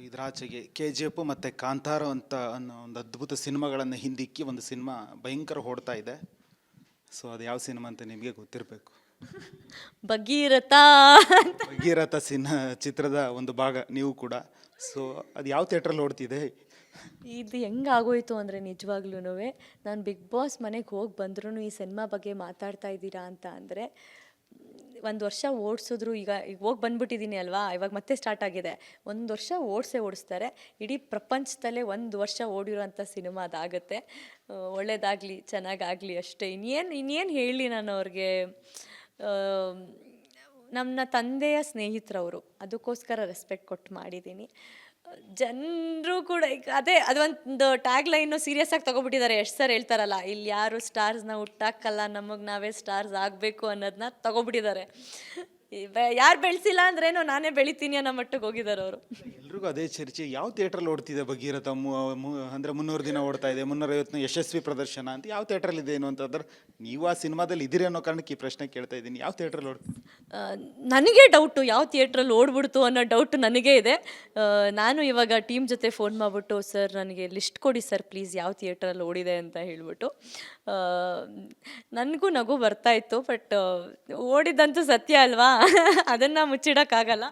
ಇದರಾಚೆಗೆ K G F ಮತ್ತು ಕಾಂತಾರ ಅಂತ ಅನ್ನೋ ಒಂದು ಅದ್ಭುತ ಸಿನಿಮಾಗಳನ್ನು ಹಿಂದಿಕ್ಕಿ ಒಂದು ಸಿನಿಮಾ ಭಯಂಕರ ಓಡ್ತಾ ಇದೆ. ಸೊ ಅದು ಯಾವ ಸಿನಿಮಾ ಅಂತ ನಿಮಗೆ ಗೊತ್ತಿರಬೇಕು. ಭಗೀರಥ ಭಗೀರಥ ಚಿತ್ರದ ಒಂದು ಭಾಗ ನೀವು ಕೂಡ. ಸೊ ಅದು ಯಾವ ಥಿಯೇಟ್ರಲ್ಲಿ ಓಡ್ತಿದೆ? ಇದು ಹೆಂಗಾಗೋಯ್ತು ಅಂದರೆ ನಿಜವಾಗ್ಲೂ ನಾನು ಬಿಗ್ ಬಾಸ್ ಮನೆಗೆ ಹೋಗಿ ಬಂದ್ರೂ ಈ ಸಿನಿಮಾ ಬಗ್ಗೆ ಮಾತಾಡ್ತಾ ಇದ್ದೀರಾ ಅಂತ ಅಂದರೆ ಒಂದು ವರ್ಷ ಓಡಿಸಿದ್ರು. ಈಗ ಹೋಗಿ ಬಂದ್ಬಿಟ್ಟಿದ್ದೀನಿ ಅಲ್ವಾ, ಇವಾಗ ಮತ್ತೆ ಸ್ಟಾರ್ಟ್ ಆಗಿದೆ. ಒಂದು ವರ್ಷ ಓಡಿಸ್ತಾರೆ. ಇಡೀ ಪ್ರಪಂಚದಲ್ಲೇ ಒಂದು ವರ್ಷ ಓಡಿರೋಂಥ ಸಿನಿಮಾ ಅದಾಗುತ್ತೆ. ಒಳ್ಳೇದಾಗಲಿ, ಚೆನ್ನಾಗಾಗಲಿ ಅಷ್ಟೇ. ಇನ್ನೇನು ಹೇಳಲಿ ನಾನು ಅವ್ರಿಗೆ. ನಮ್ಮ ತಂದೆಯ ಸ್ನೇಹಿತರವರು, ಅದಕ್ಕೋಸ್ಕರ ರೆಸ್ಪೆಕ್ಟ್ ಕೊಟ್ಟು ಮಾಡಿದ್ದೀನಿ. ಜನರು ಕೂಡ ಈಗ ಅದೊಂದು ಟ್ಯಾಗ್ ಲೈನು ಸೀರಿಯಸ್ ಆಗಿ ತೊಗೊಬಿಟ್ಟಿದ್ದಾರೆ. ಎಷ್ಟು ಸರ್ ಹೇಳ್ತಾರಲ್ಲ, ಇಲ್ಲಿ ಯಾರು ಸ್ಟಾರ್ಸ್ನ ಹುಟ್ಟಾಕಲ್ಲ, ನಮಗೆ ನಾವೇ ಸ್ಟಾರ್ಸ್ ಆಗಬೇಕು ಅನ್ನೋದನ್ನ ತೊಗೊಬಿಟ್ಟಿದ್ದಾರೆ. ಯಾರು ಬೆಳೆಸಿಲ್ಲ ಅಂದ್ರೇನೋ ನಾನೇ ಬೆಳಿತೀನಿ ಅನ್ನೋ ಮಟ್ಟಿಗೆ ಹೋಗಿದ್ದಾರೆ ಅವರು. ಎಲ್ರಿಗೂ ಅದೇ ಚರ್ಚೆ. ಯಾವ ಥಿಯೇಟ್ರಲ್ಲಿ ಓಡ್ತಿದೆ ಭಗೀರಥ? ಅಂದರೆ 300 ದಿನ ಓಡ್ತಾ ಇದೆ, 350 ಯಶಸ್ವಿ ಪ್ರದರ್ಶನ ಅಂತ ಯಾವ ಥಿಯೇಟ್ರಲ್ಲಿ ಇದೆ ಏನು ಅಂತಂದ್ರೆ, ನೀವು ಆ ಸಿನಿಮಾದಲ್ಲಿ ಇದ್ದೀರಿ ಅನ್ನೋ ಕಾರಣಕ್ಕೆ ಈ ಪ್ರಶ್ನೆ ಕೇಳ್ತಾ ಇದ್ದೀನಿ. ಯಾವ ಥಿಯೇಟ್ರಲ್ಲಿ ಓಡ್ತೀನಿ? ನನಗೆ ಡೌಟು, ಯಾವ ಥಿಯೇಟ್ರಲ್ಲಿ ಓಡ್ಬಿಡ್ತು ಅನ್ನೋ ಡೌಟ್ ನನಗೇ ಇದೆ. ನಾನು ಇವಾಗ ಟೀಮ್ ಜೊತೆ ಫೋನ್ ಮಾಡಿಬಿಟ್ಟು, ಸರ್ ನನಗೆ ಲಿಸ್ಟ್ ಕೊಡಿ ಸರ್ ಪ್ಲೀಸ್, ಯಾವ ಥಿಯೇಟ್ರಲ್ಲಿ ಓಡಿದೆ ಅಂತ ಹೇಳಿಬಿಟ್ಟು. ನನಗೂ ನಗು ಬರ್ತಾಯಿತ್ತು. ಬಟ್ ಓಡಿದ್ದಂತೂ ಸತ್ಯ ಅಲ್ವಾ, ಅದನ್ನು ಮುಚ್ಚಿಡೋಕ್ಕಾಗಲ್ಲ.